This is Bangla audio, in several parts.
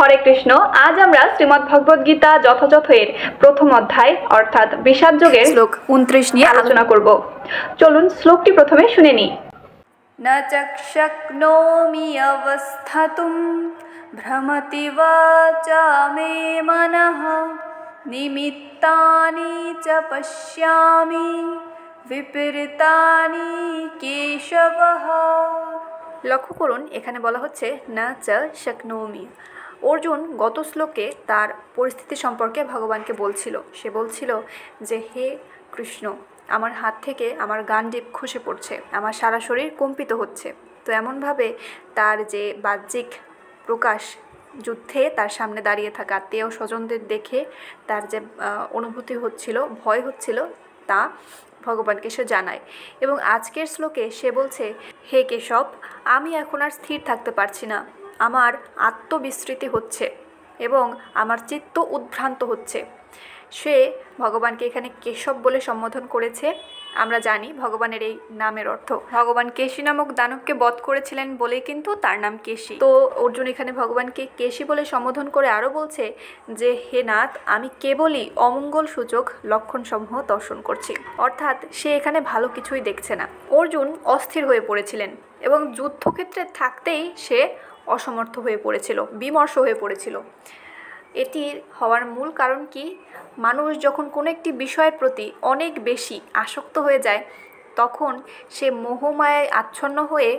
হরে কৃষ্ণ। আজ আমরা শ্রীমদ্ ভগবদ গীতা যথাযথ এর প্রথম অধ্যায় অর্থাৎ বিষাদ যোগের শ্লোক 29 নিয়ে আলোচনা করব। চলুন শ্লোকটি প্রথমে শুনে নিই। ন চক্ষক্নোমি অবস্থাতুম ভ্রমতি বাচা মে মনঃ নিমিত্তানি চ পশ্যামি বিপরীতানি কেশবঃ। লক্ষ্য করুন, এখানে বলা হচ্ছে না চ শক্নোমি। অর্জুন গত শ্লোকে তার পরিস্থিতি সম্পর্কে ভগবানকে বলছিল। সে বলছিল যে হে কৃষ্ণ, আমার হাত থেকে আমার গান্ডীব খসে পড়ছে, আমার সারা শরীর কম্পিত হচ্ছে। তো এমনভাবে তার যে বাহ্যিক প্রকাশ, যুদ্ধে তার সামনে দাঁড়িয়ে থাকা আত্মীয় স্বজনদের দেখে তার যে অনুভূতি হচ্ছিল, ভয় হচ্ছিল, তা ভগবানকে সে জানায়। এবং আজকের শ্লোকে সে বলছে, হে কেশব, আমি এখন আর স্থির থাকতে পারছি না, আমার আত্মবিস্মৃতি হচ্ছে এবং আমার চিত্ত উদ্ভ্রান্ত হচ্ছে। সে ভগবানকে এখানে কেশব বলে সম্বোধন করেছে। আমরা জানি ভগবানের এই নামের অর্থ, ভগবান কেশী নামক দানবকে বধ করেছিলেন বলেই কিন্তু তার নাম কেশী। তো অর্জুন এখানে ভগবানকে কেশী বলে সম্বোধন করে আরও বলছে যে হে নাথ, আমি কেবলই অমঙ্গল সূচক লক্ষণসমূহ দর্শন করছি। অর্থাৎ সে এখানে ভালো কিছুই দেখছে না। অর্জুন অস্থির হয়ে পড়েছিলেন এবং যুদ্ধক্ষেত্রে থাকতেই সে অসমর্থ হয়ে পড়েছিল, বিমর্ষ হয়ে পড়েছিল। এটির হওয়ার মূল কারণ কি? মানুষ যখন কোনো একটি বিষয়ের প্রতি অনেক বেশি আসক্ত হয়ে যায়, তখন সে মোহমায়ায় আচ্ছন্ন হয়ে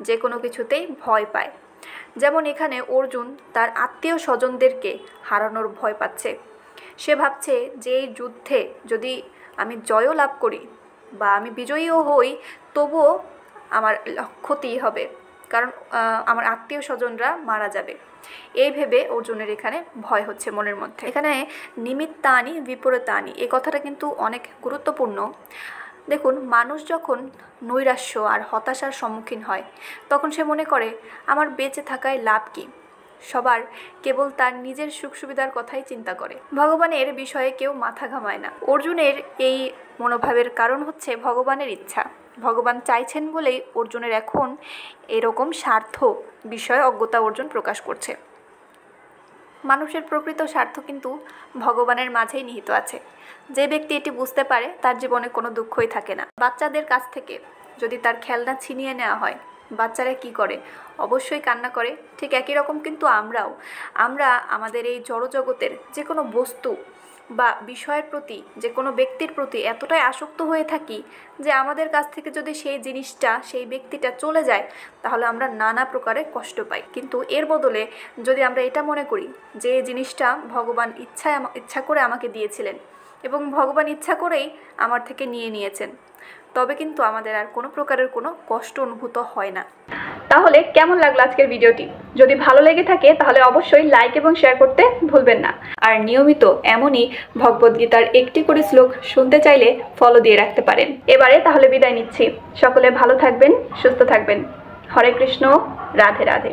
যে কোনো কিছুতেই ভয় পায়। যেমন এখানে অর্জুন তার আত্মীয় স্বজনদেরকে হারানোর ভয় পাচ্ছে। সে ভাবছে যে এই যুদ্ধে যদি আমি জয়ও লাভ করি বা আমি বিজয়ীও হই, তবুও আমার ক্ষতি হবে, কারণ আমার আত্মীয় স্বজনরা মারা যাবে। এই ভেবে অর্জুনের এখানে ভয় হচ্ছে মনের মধ্যে। এখানে নিমিত্তানি বিপরীতানি এই কথাটা কিন্তু অনেক গুরুত্বপূর্ণ। দেখুন, মানুষ যখন নৈরাশ্য আর হতাশার সম্মুখীন হয়, তখন সে মনে করে আমার বেঁচে থাকায় লাভ কি? সবার কেবল তার নিজের সুখ সুবিধার কথাই চিন্তা করে, ভগবানের বিষয়ে কেউ মাথা ঘামায় না। অর্জুনের এই মনোভাবের কারণ হচ্ছে ভগবানের ইচ্ছা। ভগবান চাইছেন বলেই অর্জুনের এখন এরকম স্বার্থ বিষয়ে অজ্ঞতা অর্জুন প্রকাশ করছে। মানুষের প্রকৃত স্বার্থ কিন্তু ভগবানের মাঝেই নিহিত আছে। যে ব্যক্তি এটি বুঝতে পারে, তার জীবনে কোনো দুঃখই থাকে না। বাচ্চাদের কাছ থেকে যদি তার খেলনা ছিনিয়ে নেওয়া হয়, বাচ্চারা কি করে? অবশ্যই কান্না করে। ঠিক একই রকম কিন্তু আমরা আমাদের এই জড়জগতের যে কোনো বস্তু বা বিষয়ের প্রতি, যে কোনো ব্যক্তির প্রতি এতটাই আসক্ত হয়ে থাকি যে আমাদের কাছ থেকে যদি সেই জিনিসটা, সেই ব্যক্তিটা চলে যায়, তাহলে আমরা নানা প্রকারে কষ্ট পাই। কিন্তু এর বদলে যদি আমরা এটা মনে করি যে এই জিনিসটা ভগবান ইচ্ছা করে আমাকে দিয়েছিলেন এবং ভগবান ইচ্ছা করেই আমার থেকে নিয়েছেন, তবে কিন্তু আমাদের আর কোনো প্রকারের কোনো কষ্ট অনুভূত হয় না। তাহলে কেমন লাগলো আজকের ভিডিওটি? যদি ভালো লেগে থাকে তাহলে অবশ্যই লাইক এবং শেয়ার করতে ভুলবেন না। আর নিয়মিত এমনই ভগবদ্গীতার একটি করে শ্লোক শুনতে চাইলে ফলো দিয়ে রাখতে পারেন। এবারে তাহলে বিদায় নিচ্ছি। সকলে ভালো থাকবেন, সুস্থ থাকবেন। হরে কৃষ্ণ, রাধে রাধে।